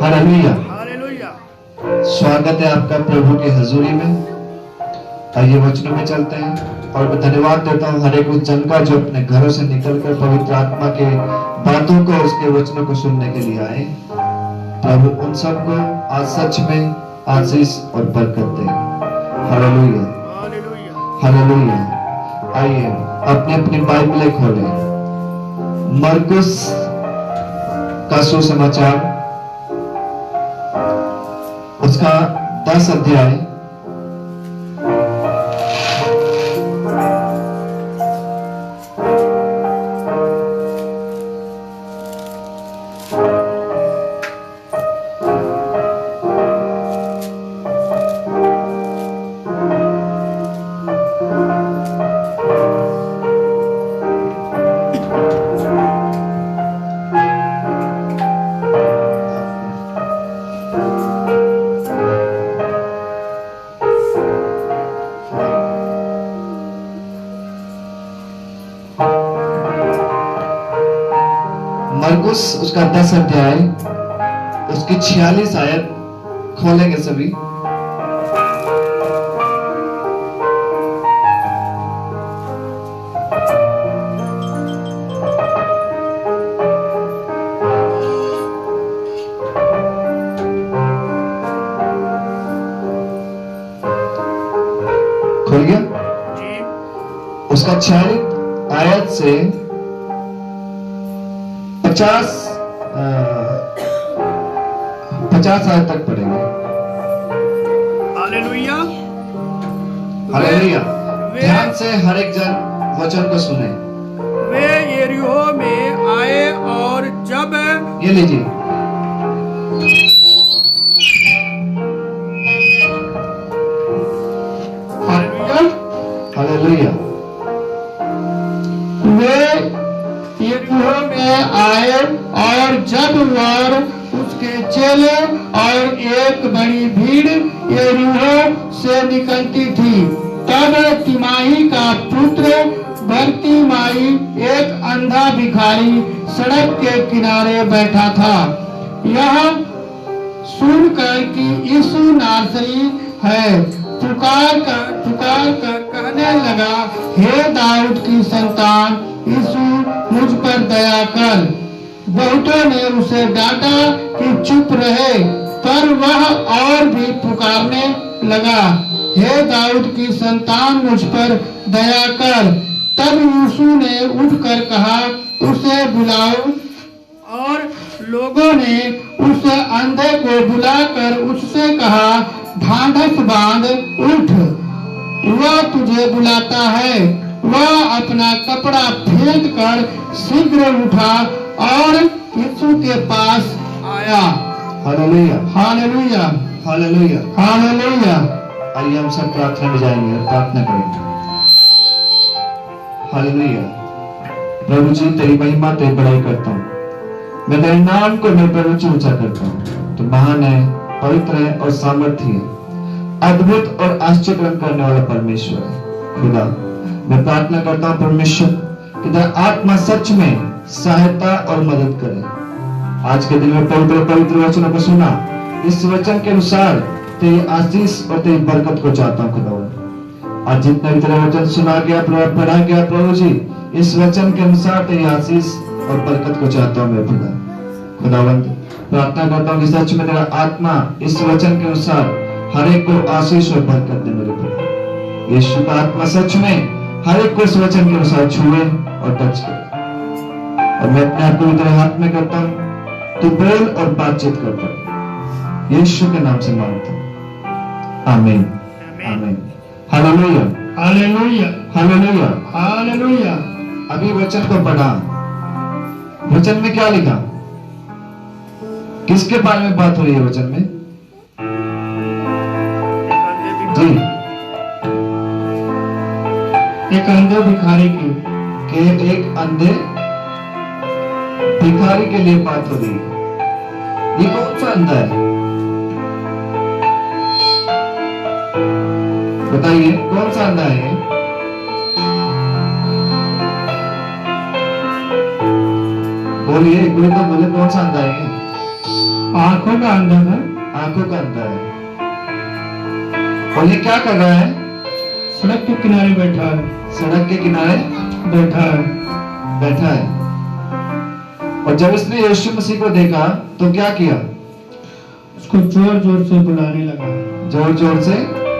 Hallelujah. Hallelujah. स्वागत है आपका प्रभु के हजूरी में। आइए वचनों में चलते हैं और मैं धन्यवाद देता हूँ हर एक उस जन का जो अपने घरों से निकलकर पवित्र आत्मा के बातों को, उसके वचनों को सुनने के लिए आए। प्रभु उन सबको आज सच में आशीष और बरकत दे। Hallelujah, hallelujah. आइए अपने अपनी बाइबलें खोलें। मरकुस का सुसमाचार, उसका 10 अध्याय मरकुस उसका 10 अध्याय उसकी 46 आयत खोलेंगे सभी। खोल गया? उसका 46 आयत से 50 आयत तक पढ़ेंगे। Hallelujah, hallelujah. ध्यान से हर एक जन वचन को सुने। वे यरीहो में आए और जब ये लीजिए। हालेलुया। वे यरीहो में आए और जब वह उसके चेले और एक बड़ी भीड़ यरीहो से निकलती थी, तब तिमाही का पुत्र बरतिमाई एक अंधा भिखारी सड़क के किनारे बैठा था। यह सुनकर कि यीशु नासरी है, पुकार कर कहने लगा, हे दाऊद की संतान, यीशु मुझ पर दया कर। बहुतों ने उसे डांटा कि चुप रहे, पर वह और भी पुकारने लगा, हे दाऊद की संतान, मुझ पर दया कर। तब यीशु ने उठकर कहा, उसे बुलाओ। और लोगों ने उस अंधे को बुलाकर उससे कहा, ढांढस बांध, उठ, वह तुझे बुलाता है। वह अपना कपड़ा फेंक कर शीघ्र उठा और यीशु के पास आया। Hallelujah, hallelujah, hallelujah, hallelujah. आइए हम सब प्रार्थना में जाएंगे और प्रार्थना करेंगे। हालेलुया। प्रभु जी, तेरी महिमा, तेरी बड़ाई करता हूँ। मैं तेरे नाम को मैं प्रभु ऊंचा करता हूँ। तो महान है, पवित्र है और सामर्थ्य है, अद्भुत और आश्चर्य करने वाला परमेश्वर है। खुदा, मैं प्रार्थना करता हूँ परमेश्वर कि तेरा आत्मा सच में सहायता और मदद करे। आज के दिन में पवित्र पवित्र वचनों को सुना, इस वचन के अनुसार तेरी आशीष और तेरी बरकत को चाहता हूँ खुदा। आज जितना भी तेरा वचन सुना गया, पढ़ा गया, प्रभु जी, इस वचन के अनुसार तेरी आशीष और बरकत को चाहता हूँ मैं खुदा। खुदावंद, प्रार्थना करता हूँ कि सच में तेरा आत्मा इस वचन के अनुसार हर एक को आशीष और बरकत दे मेरे प्रभु। यीशु का आत्मा सच में हर एक को इस वचन के अनुसार छुए और टच करे। और मैं अपने आप को तेरे हाथ में करता हूँ, तू बोल और बातचीत करता, यीशु के नाम से मांगता हूँ, आमीन, आमीन। Hallelujah, hallelujah, hallelujah, hallelujah. अभी वचन को पढ़ा। वचन में क्या लिखा? किसके बारे में बात हो रही है वचन में? जी, एक अंधे भिखारी की, कि एक अंधे भिखारी के लिए बात हो रही है। ये कौन सा अंधा है? बताइए, कौन सा अंधा है? बोलिए, कोई तो बोले, कौन सा अंधा है? आंखों का अंधा था, आंखों का अंधा है। और ये क्या कर रहा है? सड़क के किनारे बैठा है, सड़क के किनारे बैठा है। बैठा है। और जब इसने यीशु मसीह को देखा तो क्या किया? उसको जोर जोर से बुलाने लगा, जोर जोर से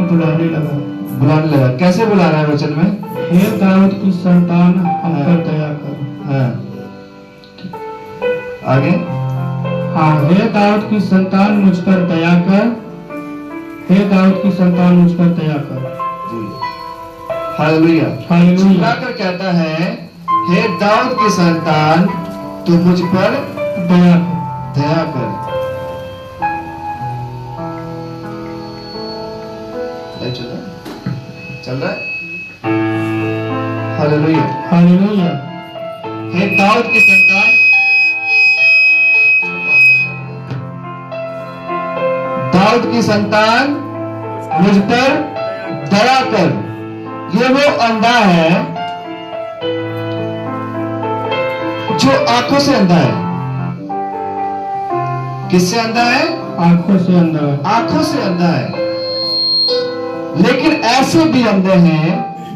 बुलाने लगा। बुलाने लगा। कैसे बुला रहा है वचन में? हे दाऊद की संतान, हम पर दया कर। हाँ, आगे। हाँ, हे दाऊद की संतान, मुझ पर दया कर। हे दाऊद की संतान, मुझ पर दया कर। हालेलुया। हालेलुया। चिल्लाकर कहता है, हे दाऊद की संतान, तू मुझ पर दया कर। दया कर। चल रहा है? हालेलुया। हालेलुया। हे दाऊद की संतान, दाऊद की संतान, मुझ पर दया कर। ये वो अंधा है जो आंखों से अंधा है। किससे अंधा है? आंखों से अंधा है। आंखों से अंधा है। लेकिन ऐसे भी अंधे हैं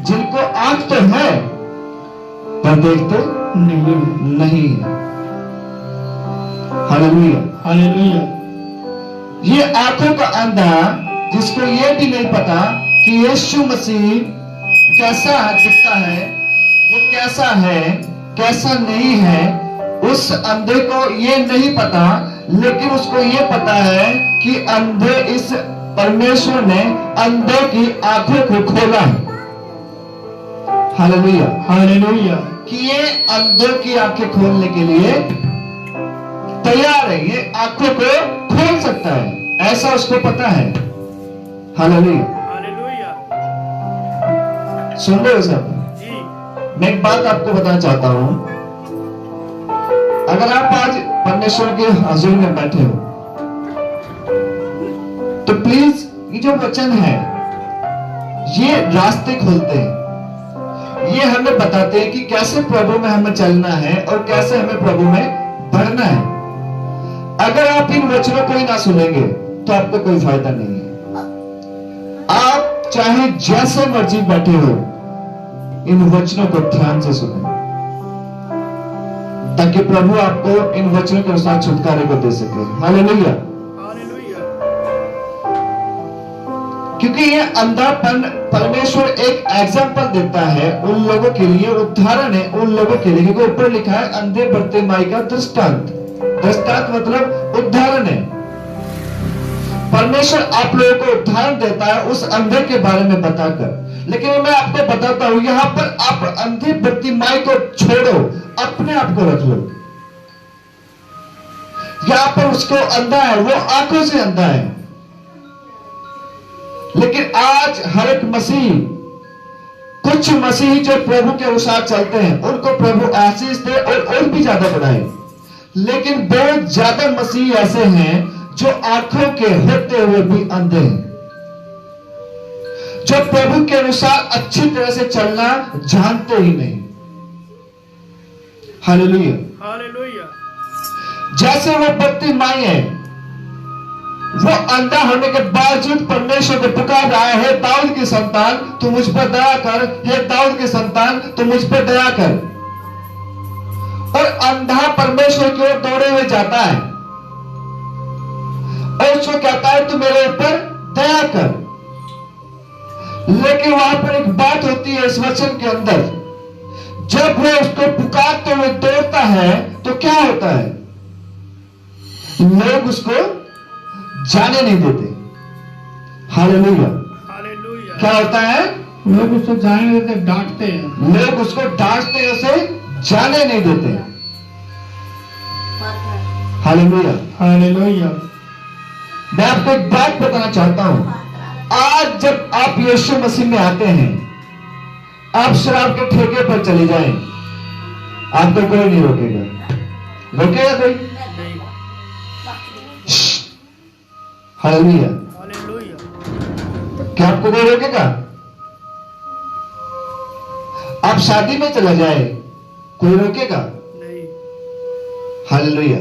जिनको आंख तो है पर देखते नहीं है। हालेलुया। हालेलुया। ये आंखों का अंधा जिसको ये भी नहीं पता कि यीशु मसीह कैसा दिखता है, वो कैसा है, कैसा नहीं है, उस अंधे को ये नहीं पता, लेकिन उसको ये पता है कि अंधे इस परमेश्वर ने अंधे की आंखों को खोला है। हालेलुया। हालेलुया। कि ये अंधों की आंखें खोलने के लिए तैयार है। ये आंखों को खोल सकता है, ऐसा उसको पता है। हालेलुया। हालेलुया। सुन रहे हो सब? जी। मैं एक बात आपको बताना चाहता हूं। अगर आप आज परमेश्वर के हाजिर में बैठे हो तो प्लीज ये जो वचन है ये रास्ते खोलते हैं। ये हमें बताते हैं कि कैसे प्रभु में हमें चलना है और कैसे हमें प्रभु में बढ़ना है। अगर आप इन वचनों को ही ना सुनेंगे तो आपको कोई फायदा नहीं है। आप चाहे जैसे मर्जी बैठे हो, इन वचनों को ध्यान से सुने ताकि प्रभु आपको इन वचनों के अनुसार छुटकारे को दे सके। हालेलुया। हालेलुया। क्योंकि ये अंधापन परमेश्वर एक एग्जाम्पल देता है उन लोगों के लिए, उदाहरण है उन लोगों के लिए। क्योंकि ऊपर लिखा है अंधे बर्तिमाई का दृष्टांत। दृष्टांत मतलब उदाहरण है। परमेश्वर आप लोगों को उदाहरण देता है उस अंधे के बारे में बताकर। लेकिन मैं आपको बताता हूं, यहां पर आप अंधे बर्तिमाई को छोड़ो, अपने आप को रख लो। यहां पर उसको अंधा है, वो आंखों से अंधा है। लेकिन आज हर एक मसीह, कुछ मसीही जो प्रभु के अनुसार चलते हैं उनको प्रभु आशीष दे और भी ज्यादा बढ़ाए। लेकिन बहुत ज्यादा मसीही ऐसे हैं जो आंखों के होते हुए भी अंधे हैं, जो प्रभु के अनुसार अच्छी तरह से चलना जानते ही नहीं। हालेलुया। हालेलुया। जैसे वो बर्तिमाई है, वो अंधा होने के बावजूद परमेश्वर को पुकार रहा है, हे दाऊद की संतान तू मुझ पर दया कर, हे दाऊद की संतान तू मुझ पर दया कर। और अंधा परमेश्वर की ओर दौड़े हुए जाता है और उसको कहता है तू मेरे ऊपर दया कर। लेकिन वहां पर एक बात होती है इस वचन के अंदर, जब वो उसको पुकारते हुए दौड़ता है तो क्या होता है? लोग उसको जाने नहीं देते। हालेलुया। हालेलुया। क्या होता है? लोग उसको जाने देते, डांटते हैं। लोग उसको डांटते हैं, उसे जाने नहीं देते। हालेलुया। हालेलुया। मैं आपको एक बात बताना चाहता हूं। आज जब आप यीशु मसीह में आते हैं, आप शराब के ठेके पर चले जाएं, आपको कोई नहीं रोकेगा। रोकेगा कोई? नहीं। हालेलुया। हालेलुया। क्या आपको कोई रोकेगा? आप शादी में चला जाए, कोई रोकेगा? नहीं। हालेलुया।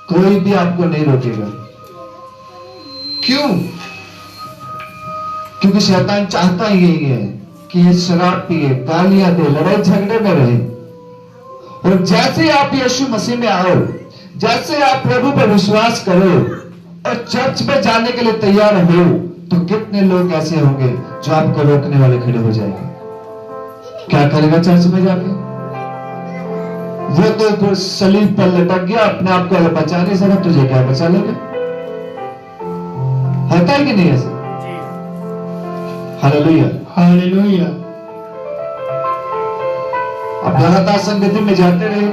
कोई भी आपको नहीं रोकेगा। क्यों? क्योंकि शैतान चाहता ही यही है कि ये शराब पिए, गालियां दे, लड़ाई झगड़े में रहे। और जैसे आप यीशु मसीह में आओ, जैसे आप प्रभु पर विश्वास करो और चर्च में जाने के लिए तैयार हो, तो कितने लोग ऐसे होंगे जो आपको रोकने वाले खड़े हो जाएंगे। क्या करेगा चर्च में जाके? वो तो सलीब पर लटक गया, अपने आप को बचा नहीं सका, तुझे क्या बचा लेगा? होता है कि नहीं ऐसे? Hallelujah, hallelujah. अब लगातार संगति में जाते रहे।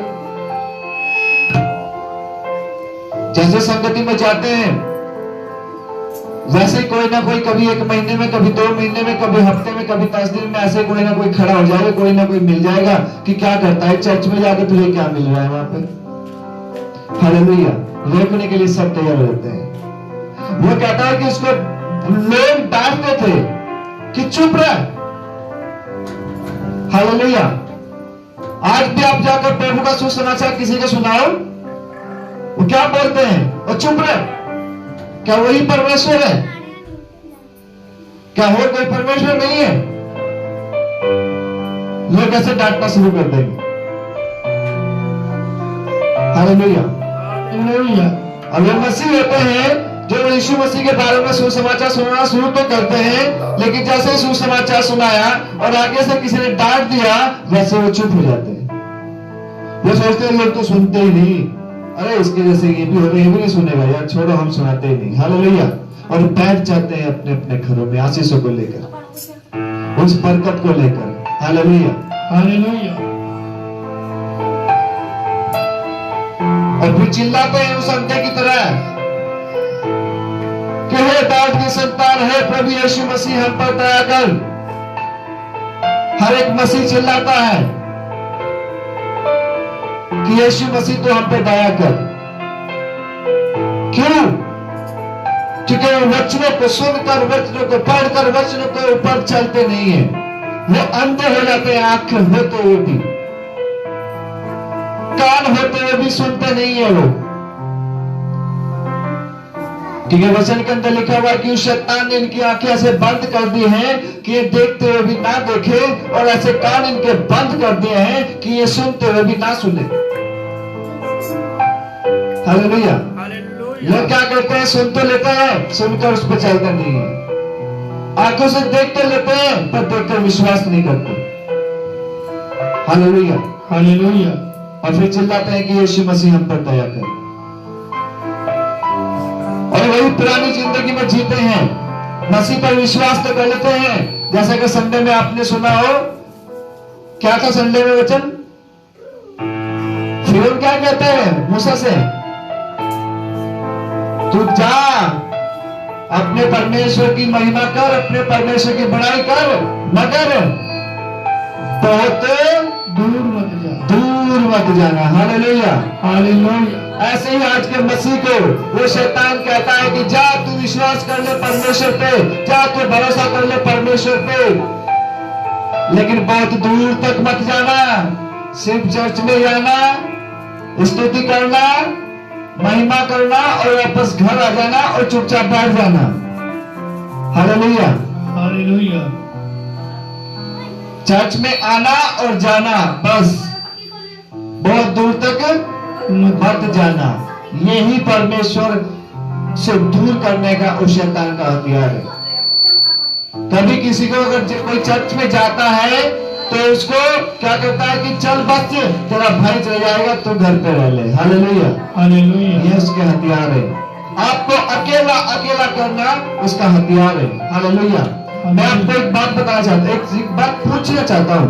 जैसे संगति में जाते हैं वैसे कोई ना कोई, कभी 1 महीने में, कभी 2 महीने में, कभी हफ्ते में, कभी 10 दिन में, ऐसे कोई ना कोई खड़ा हो जाएगा, कोई ना कोई मिल जाएगा कि क्या करता है चर्च में जाकर, तुझे क्या मिल रहा है वहां पे? हालेलुया। रोकने के लिए सब तैयार होते हैं। वो कहता है कि उसको लोग डांटते थे कि चुप रह। हालेलुया। आज भी आप जाकर प्रभु का सुसमाचार किसी को सुनाओ, वो क्या बोलते हैं? वो चुप रह। क्या वही परमेश्वर है? क्या और कोई परमेश्वर नहीं है? लोग ऐसे डांटना शुरू कर देंगे। Hallelujah, hallelujah. अब ये मसीह होते हैं जो यीशु मसीह के बारे में सुसमाचार सुनाना शुरू तो करते हैं, लेकिन जैसे सुसमाचार सुनाया और आगे से किसी ने डांट दिया, वैसे वो चुप हो जाते हैं। वो सोचते हैं लोग तो सुनते ही नहीं, अरे इसके जैसे ये भी हो रहा है, ये भी नहीं सुनेगा यार, छोड़ो हम सुनाते ही नहीं। हालेलुया। और बैठ जाते हैं अपने अपने घरों में आशीषों को लेकर, उस बरकत को लेकर। Hallelujah, hallelujah. और फिर चिल्लाते हैं उस अंधे की तरह कि हे दाऊद की संतान, है प्रभु यीशु मसीह हम पर दया कर। हर एक मसीह चिल्लाता है कि यीशु मसीह तो हम पे दया कर। क्यों? क्योंकि वो वचनों को सुनकर, वचनों को पढ़कर, वचनों के ऊपर चलते नहीं है। वो अंधे हो जाते हैं, आंख होते हुए भी, कान होते हुए भी सुनते नहीं है वो। क्योंकि वचन के अंदर लिखा हुआ है कि उस शैतान ने इनकी आंखें ऐसे बंद कर दी हैं कि ये देखते हुए भी ना देखे, और ऐसे कान इनके बंद कर दिए हैं कि ये सुनते हुए भी ना सुने। हालेलुया। लोग क्या करते हैं? सुन तो लेते हैं, सुनकर उस पर चलते नहीं है। आंखों से देख तो लेते हैं, पर देखकर विश्वास नहीं करते। Hallelujah, hallelujah. और फिर चिल्लाते हैं कि यीशु मसीह हम पर दया कर। और वही पुरानी जिंदगी में जीते हैं। मसीह पर विश्वास तो कर लेते हैं, जैसे कि संडे में आपने सुना हो, क्या था संडे में वचन? फिर क्या कहते हैं मूसा से? तू जा, अपने परमेश्वर की महिमा कर, अपने परमेश्वर की बड़ाई कर, मगर बहुत दूर मत जा, दूर मत जाना। Hallelujah, hallelujah. ऐसे ही आज के मसीह को वो शैतान कहता है कि जा तू विश्वास कर ले परमेश्वर पे, जा तू भरोसा कर ले परमेश्वर पे, लेकिन बहुत दूर तक मत जाना। सिर्फ चर्च में जाना, स्तुति करना, महिमा करना और वापस घर आ जाना और चुपचाप बैठ जाना। Hallelujah, hallelujah. चर्च में आना और जाना बस, बहुत दूर तक मत जाना। यही परमेश्वर से दूर करने का उस शैतान का हथियार है। कभी किसी को अगर कोई चर्च में जाता है तो उसको क्या कहता है कि चल बस तेरा भाई चल जाएगा, तू घर पे रह ले। Hallelujah, hallelujah. ये उसके हथियार है। आपको अकेला अकेला करना उसका हथियार है। हालेलुया। मैं आपको एक बात बताना चाहता हूँ, एक बात पूछना चाहता हूँ,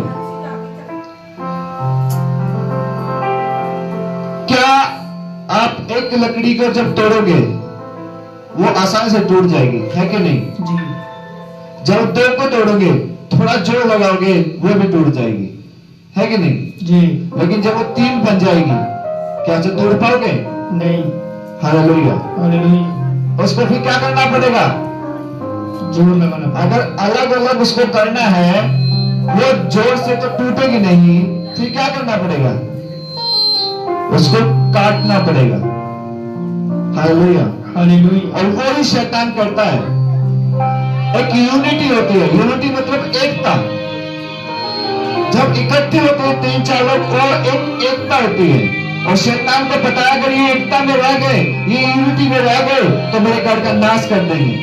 क्या आप एक लकड़ी को जब तोड़ोगे वो आसानी से टूट जाएगी, है कि नहीं? जी। जब दो को तोड़ोगे, थोड़ा जोर लगाओगे, वो भी टूट जाएगी, है कि नहीं? जी। लेकिन जब वो 3 बन जाएगी, क्या उसे तोड़ पाओगे? नहीं। हालेलुया। हालेलुया। उसको फिर क्या करना पड़ेगा? जोर लगाना पड़ेगा। अगर अलग अलग उसको करना है, वो जोर से तो टूटेगी नहीं, फिर क्या करना पड़ेगा? उसको काटना पड़ेगा। हालेलुया। हालेलुया। और वो ही शैतान करता है। एक यूनिटी होती है, यूनिटी मतलब एकता। जब इकट्ठे होते हैं 3-4 लोग और एक एकता होती है। और शैतान को पता है अगर ये एकता में रह गए, ये यूनिटी में रह गए तो मेरे घर का नाश कर देंगे।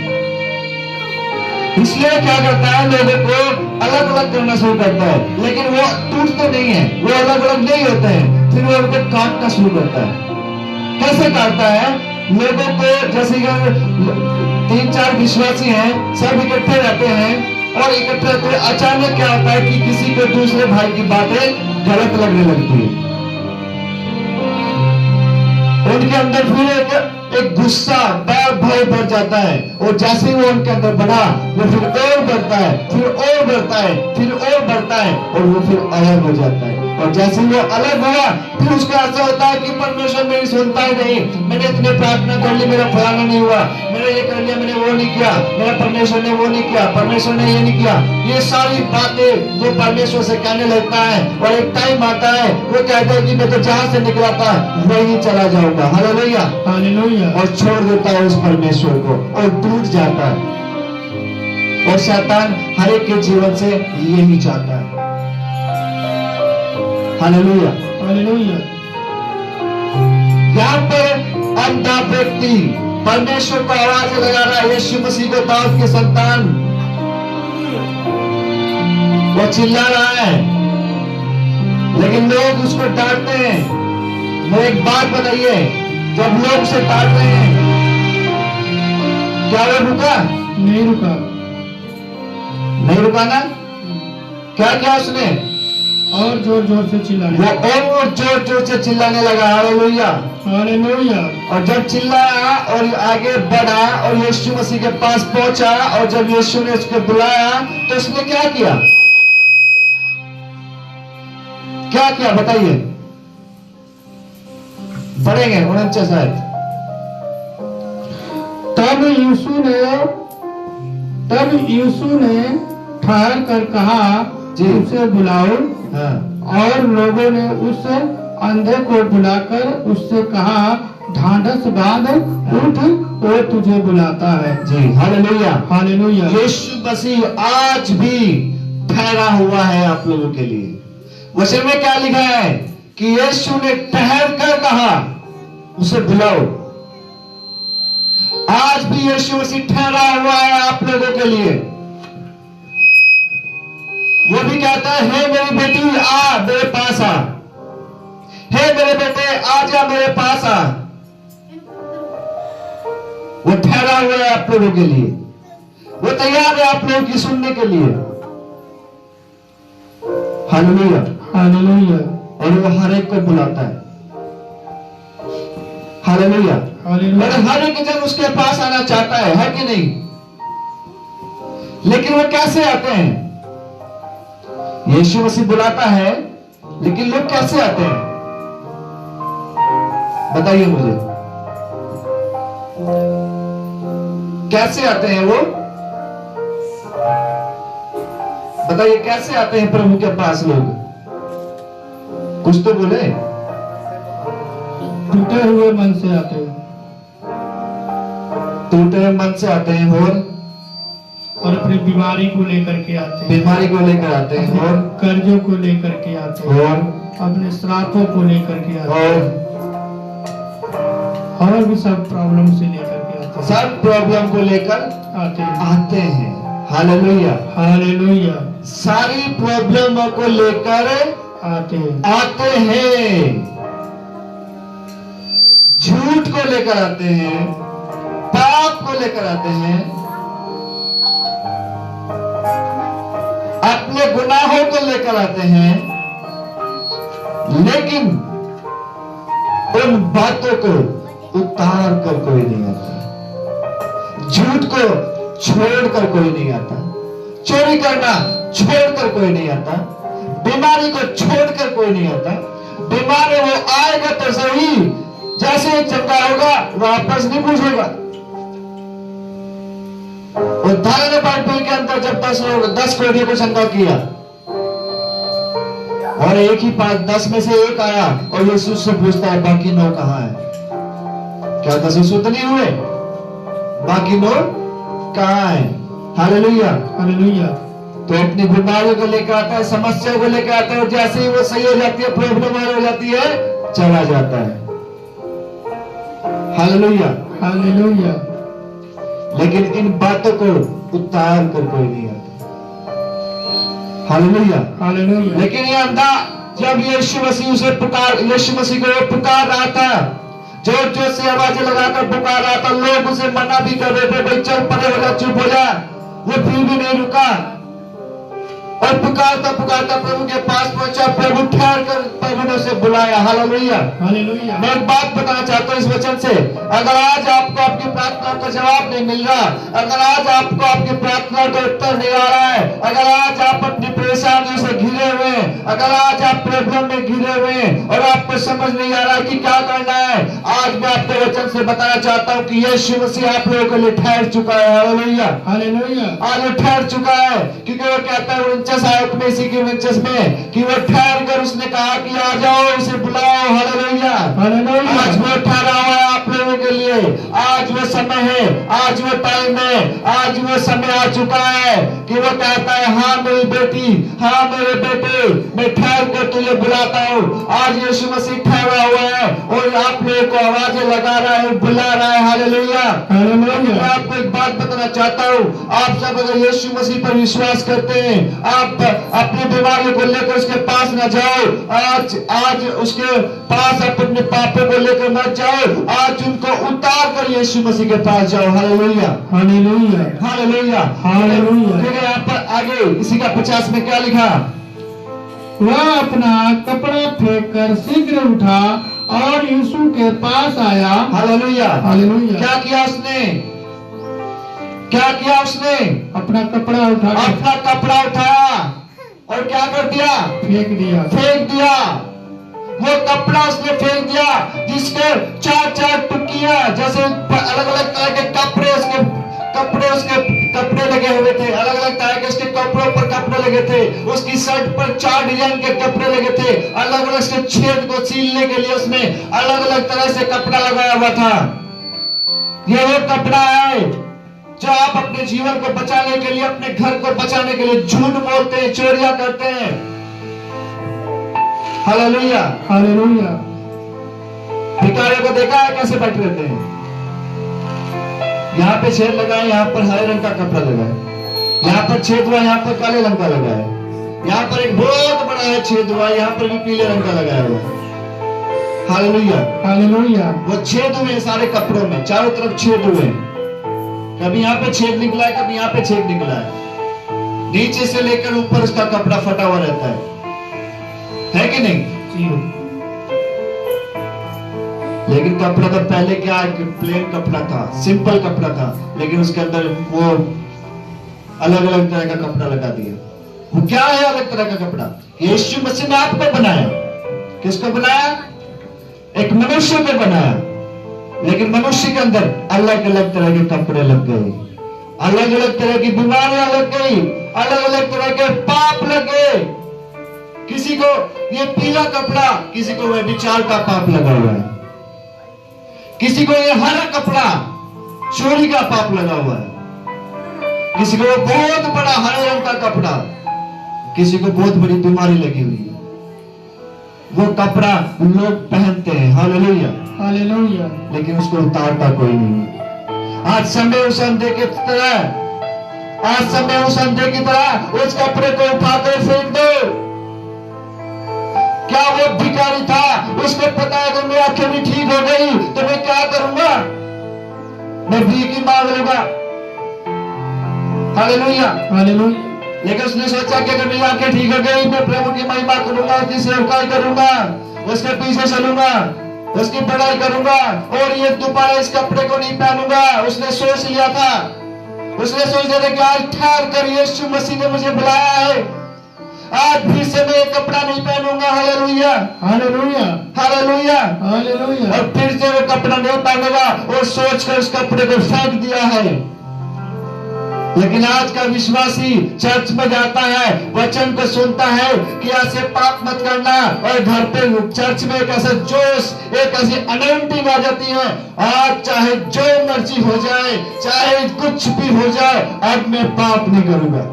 इसलिए क्या करता है, लोगों को अलग अलग करना शुरू करता है, लेकिन वो टूटते नहीं है, वो अलग अलग नहीं होते हैं, फिर वो उनको काटना शुरू करता है। कैसे काटता है? लोगों को, जैसे 3-4 विश्वासी हैं, सब इकट्ठे रहते हैं और इकट्ठे रहते अचानक क्या होता है कि किसी को दूसरे भाई की बातें गलत लगने लगती है। उनके अंदर फिर एक गुस्सा, डर, भय बढ़ जाता है। और जैसे ही वो उनके अंदर बढ़ा, वो फिर और बढ़ता है, फिर और बढ़ता है, फिर और बढ़ता है, और वो फिर अलग हो जाता है। और जैसे ही वो अलग हुआ, फिर उसका ऐसा होता है कि परमेश्वर मेरी सुनता ही नहीं, मैंने इतने प्रार्थना कर ली, मेरा फलाना नहीं हुआ, मैंने ये कर लिया, मैंने वो नहीं किया, मेरा परमेश्वर ने वो नहीं किया, परमेश्वर ने ये नहीं किया। ये सारी बातें वो परमेश्वर से कहने लगता है। और एक टाइम आता है, वो कहता है कि मैं तो जहां से निकला था वहीं चला जाऊंगा। हालेलुया। हालेलुया। और छोड़ देता है उस परमेश्वर को और टूट जाता है। और शैतान हर एक के जीवन से यही चाहता है। हालेलुया। हालेलुया। यहाँ पर अंधा व्यक्ति परमेश्वर को आवाज लगा रहा है, यीशु मसीह को, दाऊद के संतान, वो चिल्ला रहा है, लेकिन लोग उसको डांटते हैं। वो एक बात बताइए, जब लोग उसे डांट रहे हैं, क्या वो रुका? नहीं रुका। नहीं रुका ना? क्या किया उसने? और जोर जोर से चिल्लाने वो और जोर जोर से चिल्लाने लगा। हालेलुया। हालेलुया। और जब चिल्लाया और आगे बढ़ा और यीशु मसीह के पास पहुंचा, और जब यीशु ने उसको बुलाया तो उसने क्या किया? क्या किया बताइए? पढ़ेंगे 49 आयत। तब यीशु ने ठहर कर कहा, जी। उसे बुलाओ। हाँ। और लोगों ने उस अंधे को बुलाकर उससे कहा, ढांढस बांध, उठ, वो तुझे बुलाता है। जी। हालेलुया। हालेलुया। यीशु मसीह आज भी ठहरा हुआ है आप लोगों के लिए। वचन में क्या लिखा है कि यीशु ने ठहर कर कहा, उसे बुलाओ। आज भी यीशु मसीह ठहरा हुआ है आप लोगों के लिए। वो भी कहता है, हे मेरी बेटी आ मेरे पास आ, हे मेरे बेटे आ जा मेरे पास आ। वो ठहरा हुआ है आप लोगों के लिए, वो तैयार है आप लोगों की सुनने के लिए। हालेलुया। हालेलुया। और वो हर एक को बुलाता है। हालेलुया। हालेलुया। और हर एक जन उसके पास आना चाहता है कि नहीं? लेकिन वो कैसे आते हैं? यीशु मसीह बुलाता है, लेकिन लोग कैसे आते हैं? बताइए मुझे, कैसे आते हैं वो? बताइए कैसे आते हैं प्रभु के पास लोग? कुछ तो बोले। टूटे हुए मन से आते हैं। टूटे हुए मन से आते हैं और अपनी बीमारी को लेकर के आते हैं, बीमारी को लेकर आते हैं, और कर्जों को लेकर के आते हैं, और अपने श्रापों को लेकर के आते हैं, और और भी सब प्रॉब्लम से लेकर के आते हैं, सब प्रॉब्लम को लेकर आते हैं। हालेलुया। हालेलुया। सारी प्रॉब्लमों को लेकर आते हैं। आते हैं। झूठ को लेकर आते हैं, पाप को लेकर आते हैं, अपने गुनाहों को लेकर आते हैं, लेकिन उन बातों को उतार कर कोई नहीं आता। झूठ को छोड़कर कोई नहीं आता, चोरी करना छोड़कर कोई नहीं आता, बीमारी को छोड़कर कोई नहीं आता। बीमारी वो आएगा तो सही, जैसे ही चंगा होगा वापस नहीं पूछेगा। वो धारण बाइबल के अंदर जब 10 कोड़ियों को चंगा किया और एक ही पास 10 में से एक आया और यीशु से पूछता है बाकी 9 कहां है? क्या 10 शुद्ध नहीं हुए? बाकी लोग कहाँ है? हालेलुया। हालेलुया। तो अपनी बीमारियों को लेकर आता है, समस्याओं को लेकर आता है, और जैसे ही वो सही हो जाती है, प्रॉब्लम हो जाती है, चला जाता है। हालेलुया। हालेलुया। लेकिन इन बातों को उतार कर कोई नहीं आता। हालेलुया। हालेलुया। लेकिन ये अंधा जब यीशु मसीह यीशु मसीह को पुकार रहा था, जोर जोर से आवाजें लगाकर पुकार रहा था, लोग उसे मना भी कर रहे थे, भाई चल परे हो जा, चुप हो जा, वो फिर भी नहीं रुका और पुकारता पुकारता प्रभु के पास पहुंचा। प्रभु ठहर कर प्रभु ने उसे बुलाया। हालेलुया। हालेलुया। मैं एक बात बताना चाहता हूँ इस वचन से, अगर आज आपको आपकी प्रार्थना का जवाब नहीं मिल रहा, अगर आज आपको आपकी प्रार्थना का उत्तर नहीं आ रहा है, अगर आज आप अपनी परेशानियों से घिरे हुए हैं, अगर आज आप प्रॉब्लम में घिरे हुए हैं और आपको समझ नहीं आ रहा है कि क्या करना है, आज मैं आपके वचन से बताना चाहता हूँ कि यीशु मसीह आप लोगों के लिए ठहर चुका है। हालेलुया। हालेलुया। आज वो ठहर चुका है, क्योंकि वो कहता है 49 आयत में, इसी की 49 में, कि वो ठहर कर उसने कहा कि आ जाओ, उसे बुलाओ। हालेलुया। हालेलुया। आज वो ठहरा हुआ है आप लोगों के लिए, आज वो समय है, आज वो टाइम है, आज वो समय आ चुका है कि वो कहता है, हाँ मेरी बेटी, हाँ मेरे बेटे, मैं ठहर कर तुझे बुलाता हूँ। आज यीशु मसीह ठहरा हुआ है और आप लोगों को आवाजें लगा रहा है, बुला रहा है। हालेलुया। मैं आपको एक बात बताना चाहता हूँ, आप सब अगर यीशु मसीह पर विश्वास करते हैं, आप अपनी बीमारियों को लेकर उसके पास न जाओ, आज उसके पास अपने पापों को लेकर मत जाओ, आज उनको उतार कर यीशु मसीह के पास जाओ। हालेलुया। हालेलुया। हालेलुया। हालेलुया। देखिए यहाँ पर आगे इसी का 50 में क्या लिखा? वह अपना कपड़ा फेंक कर शीघ्र उठा और यीशु के पास आया। हालेलुया। हालेलुया। क्या किया उसने? क्या किया उसने? अपना कपड़ा उठा अपना कपड़ा उठाया और क्या कर दिया? फेंक दिया। फेंक दिया। वो कपड़ा उसने फेंक दिया जिसके 4-4 टुकियां, जैसे अलग अलग तरह के कपड़े लगे हुए थे, अलग अलग तरह के उसके कपड़ों पर कपड़े लगे थे, उसकी शर्ट पर 4 डिजाइन के कपड़े लगे थे, अलग अलग से छेद को सीलने के लिए उसने अलग अलग तरह से कपड़ा लगाया हुआ था। ये वो कपड़ा है जो आप अपने जीवन को बचाने के लिए, अपने घर को बचाने के लिए झूठ बोलते हैं, चोरियां करते हैं। हालेलुया। हालेलुया। भिखारियों को देखा है कैसे बैठे रहते हैं? यहाँ पे छेद लगा है, यहाँ पर हरे रंग का कपड़ा लगा है, यहाँ पर छेद हुआ, यहाँ पर काले रंग का लगा है, यहाँ पर एक बहुत बड़ा है छेद हुआ, यहाँ पर भी पीले रंग का लगाया हुआ है। हालेलुया। हालेलुया। वो छेद हुए सारे कपड़ों में, चारों तरफ छेद हुए, कभी यहाँ पे छेद निकला है, कभी यहाँ पे छेद निकला है, नीचे से लेकर ऊपर उसका कपड़ा फटा हुआ रहता है कि नहीं? लेकिन कपड़ा तो पहले क्या है कि प्लेन कपड़ा था, सिंपल कपड़ा था, लेकिन उसके अंदर वो अलग अलग तरह का कपड़ा लगा दिया। वो क्या है अलग तरह का कपड़ा? यीशु मसीह ने आपको बनाया। किसको बनाया? एक मनुष्य को बनाया, लेकिन मनुष्य के अंदर अलग अलग तरह के कपड़े लग गए, अलग अलग तरह की बीमारियां लग गई, अलग अलग तरह के पाप लग गए। किसी को ये पीला कपड़ा, किसी को वह विचार का पाप लगा हुआ है, किसी को ये हरा कपड़ा चोरी का पाप लगा हुआ है, किसी को बहुत बड़ा हरे रंग का कपड़ा, किसी को बहुत बड़ी बीमारी लगी हुई है। वो कपड़ा लोग पहनते हैं। हालेलुया। हालेलुया। लेकिन उसको उतारता कोई नहीं। आज समय उस अंधे की तरह, आज समय उस अंधे की तरह उस कपड़े को उठाकर फेंक दो। क्या वो भिखारी था, उसको पता है अगर मेरी आंखें भी ठीक हो गई तो मैं क्या करूंगा? मैं भीख ही मांग लूंगा। हालेलुया। हालेलुया। लेकिन उसने सोचा कि अगर मेरी आंखें ठीक हो गई, मैं प्रभु की महिमा करूंगा, उसकी सेवकाई करूंगा, उसके पीछे चलूंगा, उसकी बड़ाई करूंगा और ये दोबारा इस कपड़े को नहीं पहनूंगा। उसने सोच लिया था, उसने सोच लिया था कि आज ठहर कर यीशु मसीह ने मुझे बुलाया है, आज फिर से मैं एक कपड़ा नहीं पहनूंगा। हालेलुया। हालेलुया। हालेलुया। हालेलुया। और फिर से वो कपड़ा नहीं पहनेगा और सोचकर उस कपड़े को फेंक दिया है। लेकिन आज का विश्वासी चर्च में जाता है, वचन को सुनता है कि ऐसे पाप मत करना, और घर पे चर्च में एक ऐसा जोश, एक ऐसी अनॉइंटिंग आ जाती है, आज चाहे जो मर्जी हो जाए, चाहे कुछ भी हो जाए, अब मैं पाप नहीं करूंगा।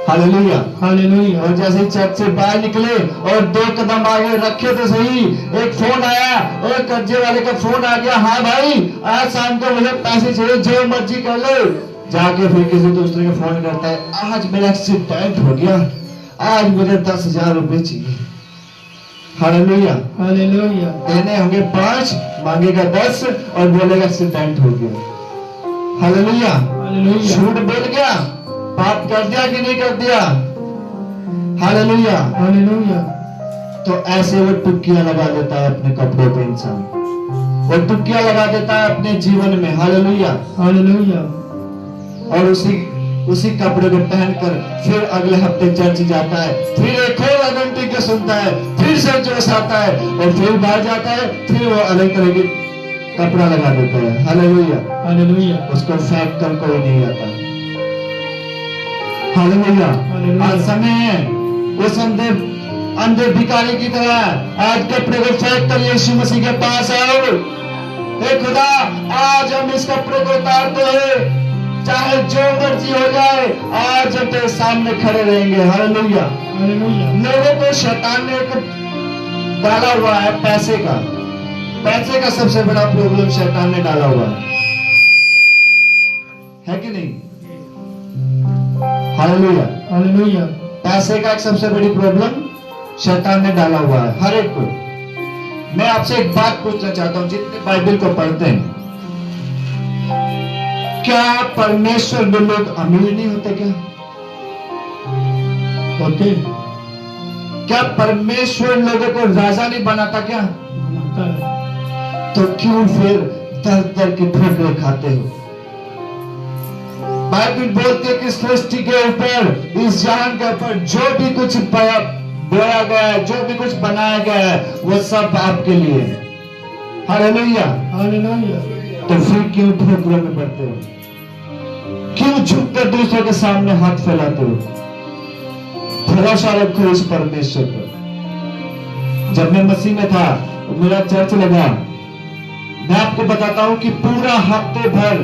Hallelujah, hallelujah. और जैसे ही चर्च से बाहर निकले और 2 कदम आगे रखे तो सही, एक फोन आया, और कर्जे वाले का फोन आ गया, हाँ भाई आज शाम को मुझे पैसे चाहिए, जो मर्जी कर लो। जाके फिर किसी दूसरे को फोन करता है, आज मेरा एक्सीडेंट हो गया, आज मुझे 10,000 रुपए चाहिए। Hallelujah, hallelujah. देने होंगे 5, मांगेगा 10 और बोलेगा एक्सीडेंट हो गया। Hallelujah, hallelujah. झूठ बोल गया, पाप कर दिया कि नहीं कर दिया। हालेलुया। हालेलुया। तो ऐसे वो टुक्कियां लगा देता है अपने कपड़ों पे इंसान, वो टुक्कियां लगा देता है अपने जीवन में। हालेलुया। हालेलुया। और उसी कपड़े को पहनकर फिर अगले हफ्ते चर्च जाता है, फिर एक और अनंती को सुनता है, फिर से जोश आता है, और फिर बाहर जाता है, फिर वो अलग तरह की कपड़ा लगा देता है। हालेलुया। हालेलुया। उसको फेंक कर कोई नहीं आता। हालेलुया। हालेलुया। आज समय है उस अंधे भिखारी की तरह, आज कपड़े को फेंक कर यीशु मसीह के पास आओ। हे खुदा, आज हम इस कपड़े को उतारते हैं, चाहे जो मर्जी हो जाए, आज हम तेरे सामने खड़े रहेंगे। हालेलुया। हालेलुया। लोगों को शैतान ने एक डाला हुआ है पैसे का, पैसे का सबसे बड़ा प्रॉब्लम शैतान ने डाला हुआ है कि नहीं। हालेलुया। हालेलुया। पैसे का एक सबसे बड़ी प्रॉब्लम शैतान ने डाला हुआ है हर एक को। मैं आपसे एक बात पूछना चाहता हूं, जितने बाइबल को पढ़ते हैं, क्या परमेश्वर में लोग अमीर नहीं होते क्या? होते। क्या परमेश्वर लोगों को राजा नहीं बनाता क्या? बनाता है। तो क्यों फिर दर दर की ठोकरें खाते हो? बाइबल बोलते है कि सृष्टि के ऊपर, इस जहान के ऊपर जो भी कुछ बोया गया है, जो भी कुछ बनाया गया है, वो सब आपके लिए है। हालेलुया। हालेलुया। तो फिर क्यों ठोकरों में पड़ते हो? क्यों झुककर दूसरों के सामने हाथ फैलाते हो? भरोसा रखो इस परमेश्वर पर। जब मैं मसीह में था, मेरा चर्च लगा, मैं आपको बताता हूं कि पूरा हफ्ते भर,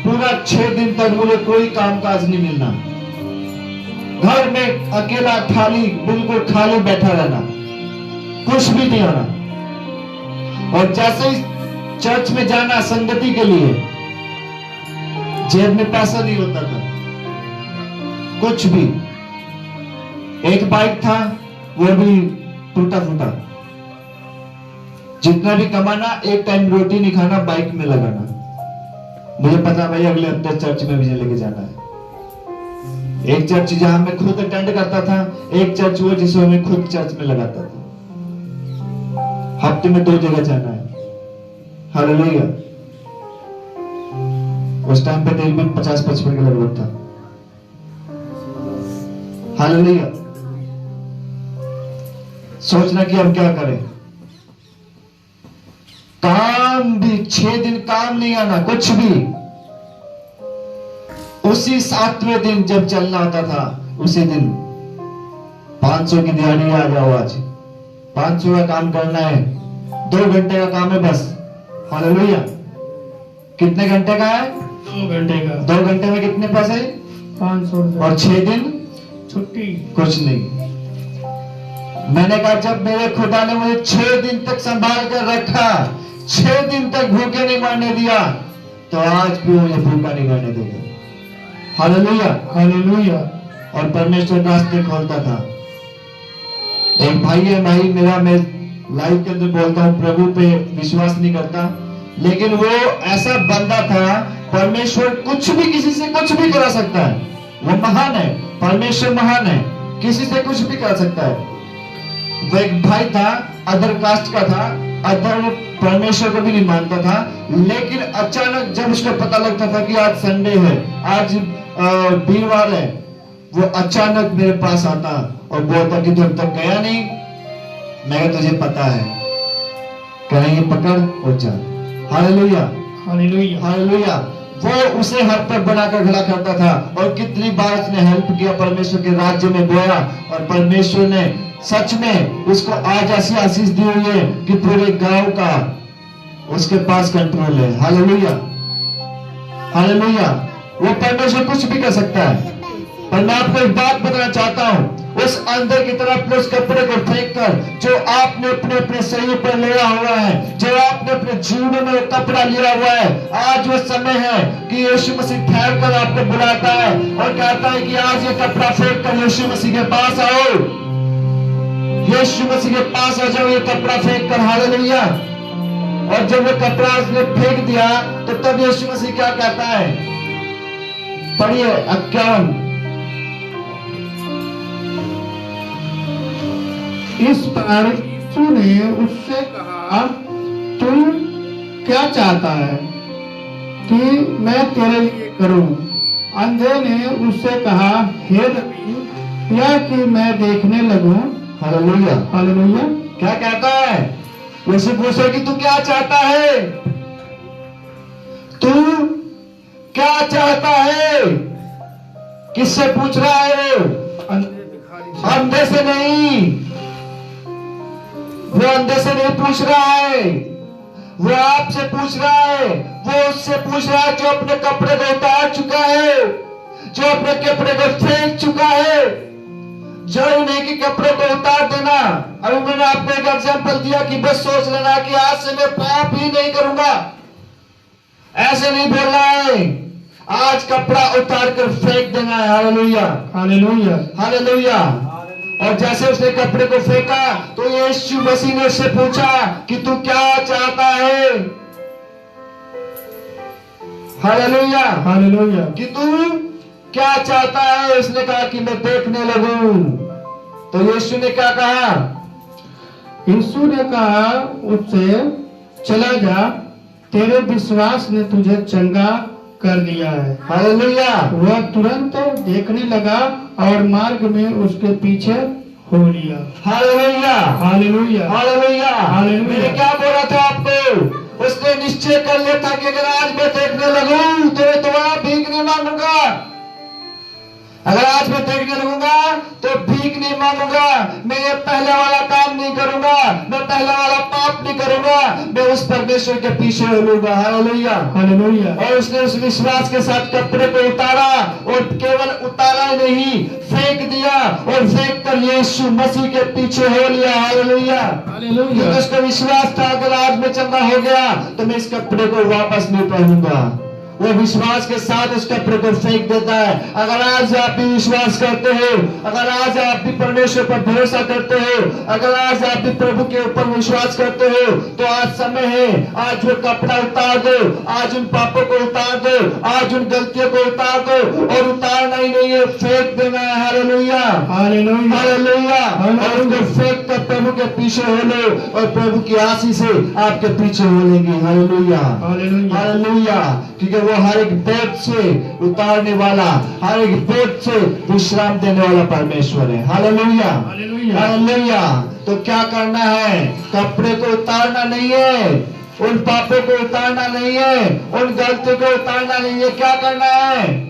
पूरा 6 दिन तक मुझे कोई कामकाज नहीं मिलना, घर में अकेला खाली, बिल्कुल खाली बैठा रहना, कुछ भी नहीं होना। और जैसे ही चर्च में जाना संगति के लिए, जेब में पैसा नहीं होता था, कुछ भी। एक बाइक था, वो भी टूटा फूटा, जितना भी कमाना, एक टाइम रोटी नहीं खाना, बाइक में लगाना। मुझे पता भाई अगले हफ्ते चर्च में मुझे लेके जाना है। एक चर्च जहां मैं खुद अटेंड करता था, एक चर्च वो जिसमें मैं खुद चर्च में लगाता था। हफ्ते में 2 जगह जाना है। हालेलुया। उस टाइम पे तेल भी 50-55 का लगभग था। हालेलुया। सोचना कि अब क्या करें, काम भी 6 दिन काम नहीं आना, कुछ भी। उसी 7वें दिन जब चलना होता था, उसी दिन 500 की दिहाड़ी, आ जाओ आज 500 का काम करना है, 2 घंटे का काम है बस। हालेलुया। कितने घंटे का है? 2 घंटे का। 2 घंटे में कितने पैसे? 500 रुपए। और 6 दिन छुट्टी। कुछ नहीं। मैंने कहा जब मेरे खुदा ने मुझे 6 दिन तक संभाल कर रखा, 6 दिन तक भूखे नहीं मरने दिया, तो आज भी मुझे भूखा नहीं मरने देगा। हालेलुया। हालेलुया। और परमेश्वर रास्ते खोलता था। एक भाई है, मैं लाइव के अंदर बोलता हूँ, प्रभु पे विश्वास नहीं करता, लेकिन वो ऐसा बंदा था, परमेश्वर कुछ भी किसी से कुछ भी करा सकता है। वो महान है, परमेश्वर महान है, किसी से कुछ भी कर सकता है। वो एक भाई था, अदर कास्ट का था, अदर परमेश्वर को भी नहीं मानता था, लेकिन अचानक जब उसको पता लगता था कि आज संडे है, आज वीरवार है, वो अचानक मेरे पास आता और बोलता कि तुम तक गया नहीं। मैं तुझे पता है, करेंगे पकड़ और जा। हालेलुया। हालेलुया। हालेलुया। वो उसे हर पर बनाकर खड़ा करता था। और कितनी बार उसने हेल्प किया, परमेश्वर के राज्य में बोया, और परमेश्वर ने सच में उसको आज ऐसी आशीष दी हुई है कि पूरे गांव का उसके पास कंट्रोल है। Hallelujah, hallelujah. वो परमेश्वर कुछ भी कर सकता है। पर मैं आपको एक बात बताना चाहता हूं, उस अंदर की तरफ उस कपड़े को फेंक कर जो आपने अपने अपने शरीर पर लिया हुआ है, जो आपने अपने जीवन में कपड़ा लिया हुआ है, आज वो समय है कि यीशु मसीह ठहर कर आपको बुलाता है और कहता है कि आज ये कपड़ा फेंक कर यीशु मसीह के पास आओ, यीशु मसीह के पास आ जाओ, ये कपड़ा फेंक कर। हालेलुया। और जब वो कपड़ा उसने फेंक दिया तो तब यीशु मसीह क्या कहता है, पढ़िए 51। इस पर यीशु ने उससे कहा, तुम क्या चाहता है कि मैं तेरे लिए करूं? अंधे ने उससे कहा, हे रब्बी, या कि मैं देखने लगूं। Hallelujah, hallelujah. क्या कहता है? यीशु पूछे कि तू क्या चाहता है, तू क्या चाहता है? किससे पूछ रहा है? अंधे से नहीं, वो अंधे से नहीं पूछ रहा है, वो आपसे पूछ रहा है। वो उससे पूछ रहा है जो अपने कपड़े को उतार चुका है, जो अपने कपड़े को फेंक चुका है। जरूरी नहीं कि कपड़े को उतार देना। अभी मैंने आपको एक एग्जांपल दिया कि बस सोच लेना कि आज से मैं पाप ही नहीं करूंगा, ऐसे नहीं बोलना है। आज कपड़ा उतार कर फेंक देना है। Hallelujah, hallelujah, hallelujah. और जैसे उसने कपड़े को फेंका तो यीशु मसीह ने उससे पूछा कि तू क्या चाहता है? Hallelujah, hallelujah. कि तू क्या चाहता है? उसने कहा कि मैं देखने लगूं। तो यीशु ने क्या कहा? यीशु ने कहा उससे, चला जा, तेरे विश्वास ने तुझे चंगा कर दिया है। हालेलुया। वह तुरंत देखने लगा और मार्ग में उसके पीछे हो लिया। Hallelujah, hallelujah, hallelujah. हालेलुया। मैंने क्या बोला था आपको? उसने निश्चय कर लिया था कि अगर आज मैं देखने लगूं तो दोबारा भीख नहीं मांगूंगा। अगर आज मैं देखने लगूंगा तो भीख नहीं मांगूंगा, मैं ये पहले वाला काम नहीं करूंगा, मैं पहले वाला पाप नहीं करूंगा, मैं उस परमेश्वर के पीछे हो लूंगा। Hallelujah, hallelujah. और उसने उस विश्वास के साथ कपड़े को उतारा, और केवल उतारा नहीं, फेंक दिया, और फेंक कर यीशु मसीह के पीछे हो लिया। Hallelujah, hallelujah. क्योंकि उसका विश्वास था अगर आज मैं चंगा हो गया तो मैं इस कपड़े को वापस नहीं पहनूंगा। वो विश्वास के साथ उस कपड़े को फेंक देता है। अगर आज आप भी विश्वास करते हो, अगर आज आप भी परमेश्वर पर भरोसा करते हो, अगर आज आप भी प्रभु के ऊपर विश्वास करते हो, तो आज समय है, आज वो कपड़ा उतार दो, आज उन पापों को उतार दो, आज उन गलतियों को उतार दो, और उतारना ही नहीं है, फेंक देना है। Hallelujah, hallelujah, hallelujah. और उनको फेंक कर प्रभु के पीछे हो लो, और प्रभु की आशीष से आपके पीछे हो लेंगे। Hallelujah, hallelujah, hallelujah. क्योंकि वो हर एक बोझ से उतारने वाला, हर एक बोझ से विश्राम देने वाला परमेश्वर है। Hallelujah, hallelujah. हालेलुया। तो क्या करना है? कपड़े को उतारना नहीं है, उन पापों को उतारना नहीं है, उन गलतियों को उतारना नहीं है। क्या करना है?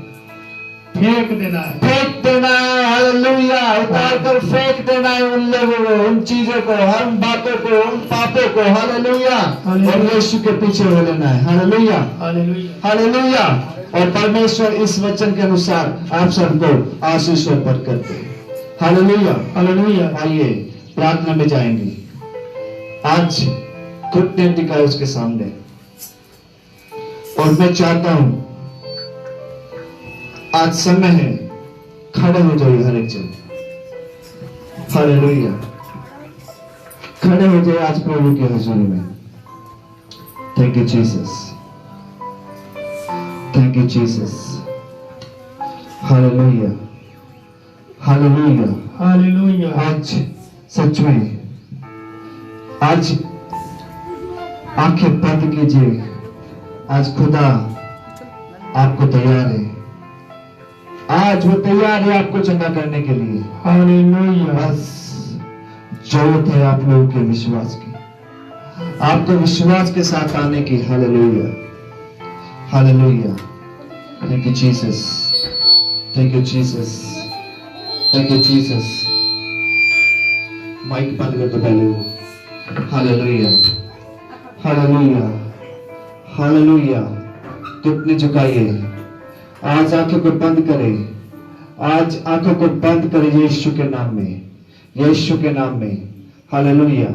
फेंक देना है, फेंक देना है। हालेलुया, उतार कर फेंक देना है उन लोगों को, उन चीजों को, हर बातों को, उन पापों को। हालेलुया, और यीशु के पीछे हो लेना है। Hallelujah, hallelujah, hallelujah. और परमेश्वर इस वचन के अनुसार आप सबको आशीष अर्पित करते हैं। Hallelujah, hallelujah. आइए प्रार्थना में जाएंगे। आज घुटने टिकाए उसके सामने, और मैं चाहता हूं आज समय है, खड़े हो जाइए हर एक जन। हालेलुया, खड़े हो जाइए आज प्रभु की हजूरी में। Thank you Jesus, thank you Jesus. Hallelujah, hallelujah, hallelujah. आज सच में, आज आंखें बंद कीजिए। आज खुदा आपको तैयार है, आज वो तैयार है आपको चंगा करने के लिए। हालेलुया। बस जरूरत है आप लोगों के विश्वास की, आपको विश्वास के साथ आने की। Hallelujah, hallelujah. Thank you, Jesus. Thank you, Jesus. Thank you, Jesus. Mic बंद कर दो पहले वो। Hallelujah, hallelujah, hallelujah. घुटने झुकाइए। आज आंखों को बंद करें। आज आंखों को बंद करें यीशु के नाम में, यीशु के नाम में। Hallelujah,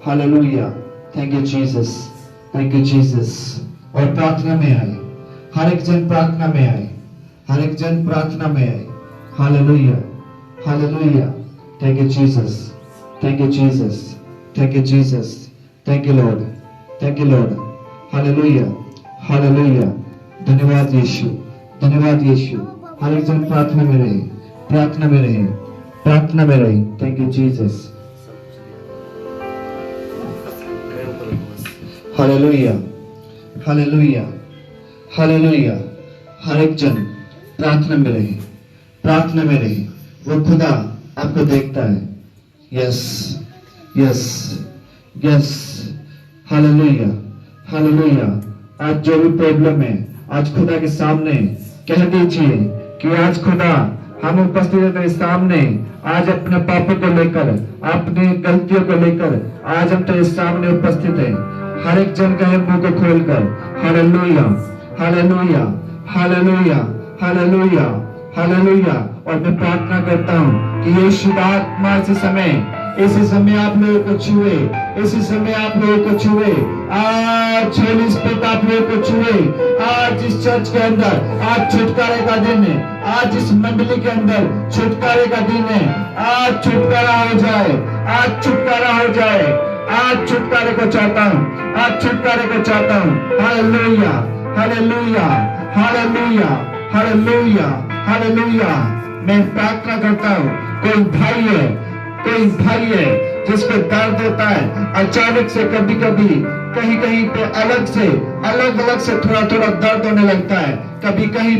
hallelujah. Thank you Jesus, thank you Jesus. और प्रार्थना में आए, हर एक जन प्रार्थना में आए, हर एक जन प्रार्थना में आए। Hallelujah, hallelujah. Thank you Jesus, thank you Jesus, thank you Jesus, thank you Lord, thank you Lord. Hallelujah, hallelujah. धन्यवाद यीशु, धन्यवाद यीशु। हर एक जन प्रार्थना में रहे, प्रार्थना में रहे, प्रार्थना में रहे। Thank you Jesus. Hallelujah, hallelujah, hallelujah. हर एक जन प्रार्थना में रहे, प्रार्थना में रहे। वो खुदा आपको देखता है। Yes, yes, yes. Hallelujah, hallelujah. आज जो भी प्रॉब्लम है, आज खुदा के सामने कह दीजिए कि आज खुदा हम उपस्थित हैं तेरे सामने। आज अपने पापों को लेकर, अपनी गलतियों को लेकर आज हम तेरे सामने उपस्थित हैं। हर एक जन कहे मुंह को खोलकर hallelujah, hallelujah, hallelujah, hallelujah, hallelujah. और मैं प्रार्थना करता हूँ कि ये शुद्ध आत्मा इसी समय आप लोगों को छुए, इसी समय आप लोगों को छुए। आज होली स्पिरिट आप लोगों को छुए। आज इस चर्च के अंदर आज छुटकारे का दिन है। आज इस मंडली के अंदर छुटकारे का दिन है। आज छुटकारा हो जाए, आज छुटकारा हो जाए। आज छुटकारे को चाहता हूँ, आज छुटकारे को चाहता हूँ। Hallelujah, hallelujah, hallelujah, hallelujah, hallelujah. मैं प्रार्थना करता हूँ, कोई भाई है, कोई भाई है जिसको दर्द होता है अचानक से, कभी कभी कहीं कहीं पे अलग से थोड़ा थोड़ा दर्द होने लगता है। कभी कहीं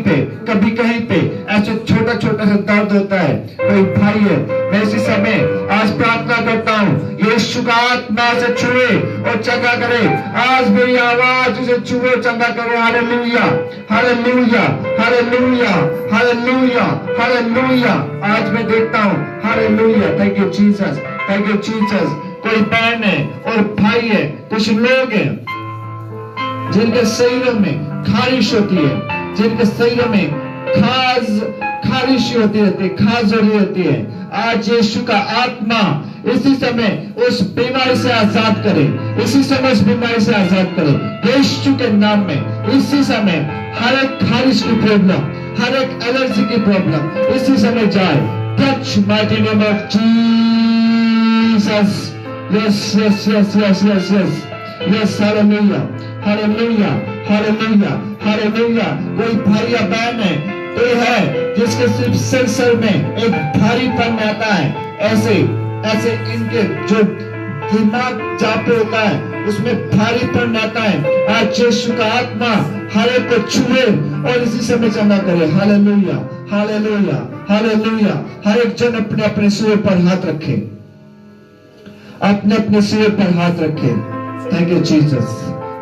पे ऐसे छोटा छोटा सा दर्द होता है। कोई भाई है, मैं इसी समय आज प्रार्थना करता हूँ यीशु का आत्मा से छुए और चंगा करे। आज मेरी आवाज उसे छुए, चंगा करे। Hallelujah, hallelujah, hallelujah, hallelujah, hallelujah. आज मैं देखता हूँ। Hallelujah. Thank you Jesus, thank you Jesus. कोई बहन है और भाई है, कुछ लोग हैं जिनके शरीरों में खारिश होती है, जिनके शरीरों में खारिश होती रहती है, खाज हो रही होती है। आज यीशु का आत्मा इसी समय उस बीमारी से आजाद करे, इसी समय उस बीमारी से आजाद करे यीशु के नाम में। इसी समय हर एक खारिश की प्रॉब्लम, हर एक एलर्जी की प्रॉब्लम इसी समय जाए। Touch mighty name of Jesus. Yes, yes, yes, yes, yes, yes, yes. Hallelujah, hallelujah, hallelujah, hallelujah. कोई भाई या बहन है, कोई है जिसके सिर्फ सर में एक भारीपन आता है। ऐसे इनके जो दिमाग जहाँ पे होता है उसमें भारीपन आता है। आज यीशु का आत्मा हर एक को छुए और इसी समय चंगा करे। Hallelujah, hallelujah, hallelujah. हर एक जन अपने अपने सिर पर हाथ रखे, अपने अपने सिर पर हाथ रखे। Thank you Jesus,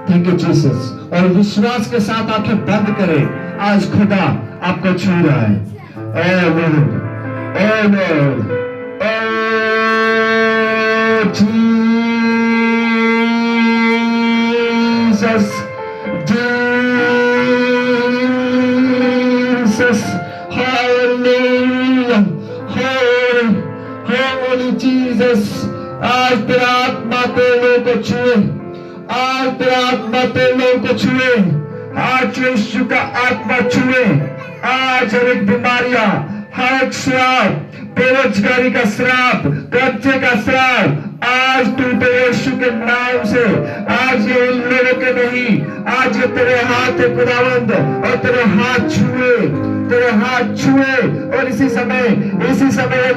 thank you Jesus. और विश्वास के साथ आंखें बंद करें। आज खुदा आपको छू रहा है। Oh lord, oh lord, oh Jesus, Jesus. Hallelujah, holy Jesus. आज तेरा आत्मा तेरे लोगों को छुए, आज तेरा आत्मा तेरे लोगों को छुए। आज यीशु का आत्मा छुए। आज हर एक बीमारियां, हर एक श्राप, बेरोजगारी का श्राप, कर्जे का श्राप आज टूटे यीशु के नाम से। आज ये उन लोगों के नहीं, आज ये तेरे हाथ है खुदावंद, और तेरे हाथ छुए, तेरे हाथ छुए। और इसी समय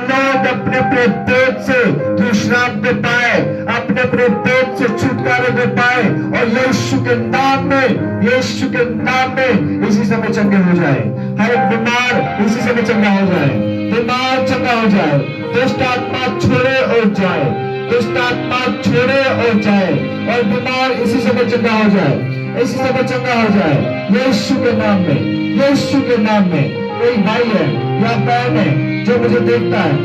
लोग अपने अपने पेट से जो श्राप दे पाए, अपने अपने पेट से छुटकारे दे पाए। और यीशु के नाम में इसी समय चंगे हो जाए। हर एक बीमार इसी समय चंगा हो जाए, बीमार चंगा हो जाए। दुष्ट आत्मा छोड़े और जाए, दुष्ट आत्मा छोड़े और जाए। और बीमार इसी समय चंगा हो जाए, इसी समय चंगा हो जाए। यीशु के नाम में, यीशु के नाम में कोई भाई है या बहन है जो मुझे देखता है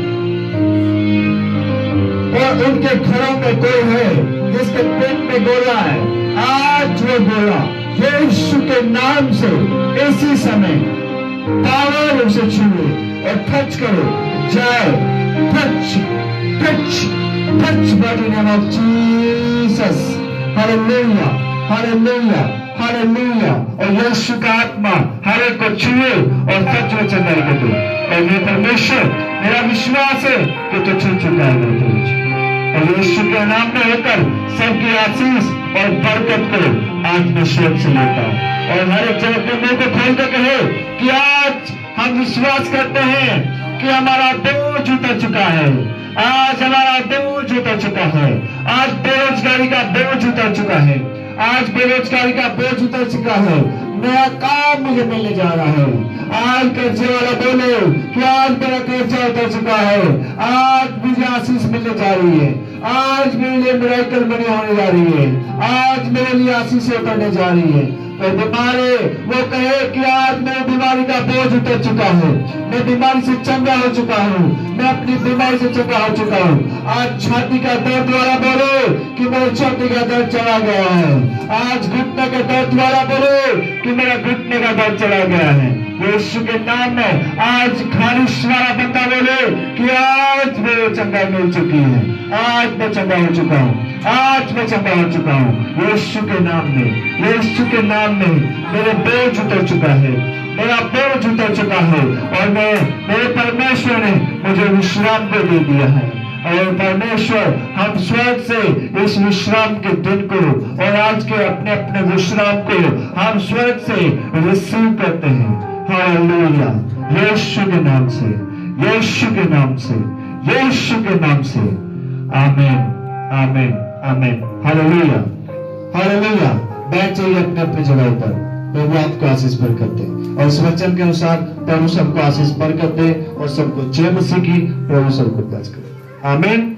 और उनके घरों में कोई है जिसके पेट में गोला है, आज वो गोला यीशु के नाम से इसी समय पावर उसे छुए और टच करो, जाए, touch touch touch by the name of Jesus. Hallelujah hallelujah hallelujah. और यीशु का आत्मा हर एक को छुए और सच में चंगाई को दे। और ये परमेश्वर, मेरा विश्वास है कि तो छू चुका है मेरे तुझे। और यीशु के नाम में होकर सबकी आशीष और बरकत को आज मैं स्वर्ग से लेता हूँ। और हर एक जगह अपने मुंह को खोल कर कहे कि आज हम विश्वास करते हैं कि हमारा बोझ उतर चुका है, आज हमारा बोझ उतर चुका है, आज बेरोजगारी का बोझ उतर चुका है, आज बेरोजगारी का बोझ उतर चुका है, नया काम मुझे मिलने जा रहा है। आज कर्जे वाला बोले कि आज मेरा कर्जा उतर चुका है, आज मुझे आशीष मिलने जा रही है, आज मेरे लिए मिरेकल बनी होने जा रही है, आज मेरे लिए आशीष उतरने जा रही है। तो बीमारी वो कहे कि आज मेरी बीमारी का बोझ उतर चुका है, मैं बीमारी से चंगा हो चुका हूँ, मैं अपनी बीमारी से चंगा हो चुका हूँ। आज छाती का दर्द वाला बोले कि मेरे छाती का दर्द चला गया है, आज घुटने का दर्द वाला बोले कि मेरा घुटने का दर्द चला गया है। यीशु के नाम में आज खारिश वाला बंदा बोले कि आज मेरे चंगा मिल चुकी है, आज मैं चंगा हो चुका हूँ, आज मैं चंगा हो चुका हूँ। यीशु के नाम में, यीशु के नाम में मेरे बोझ उतर चुका है, मेरा बोझ उतर चुका है और मेरे परमेश्वर ने मुझे विश्राम को दे दिया है। और परमेश्वर, हम स्वर्ग से इस विश्राम के दिन को और आज के अपने अपने विश्राम को हम स्वर्ग से रिसीव करते हैं। हालेलुया। यीशु के नाम से, यीशु के नाम से, यीशु के नाम से। आमीन आमीन आमीन। Hallelujah hallelujah. बैठ जाइए अपने अपने जगह पर। प्रभु आपको आशीष बरकत दे और इस वचन के अनुसार प्रभु सबको आशीष बरकत दे और सबको जय मसीह की प्रभु सबको प्यार करे। आमीन।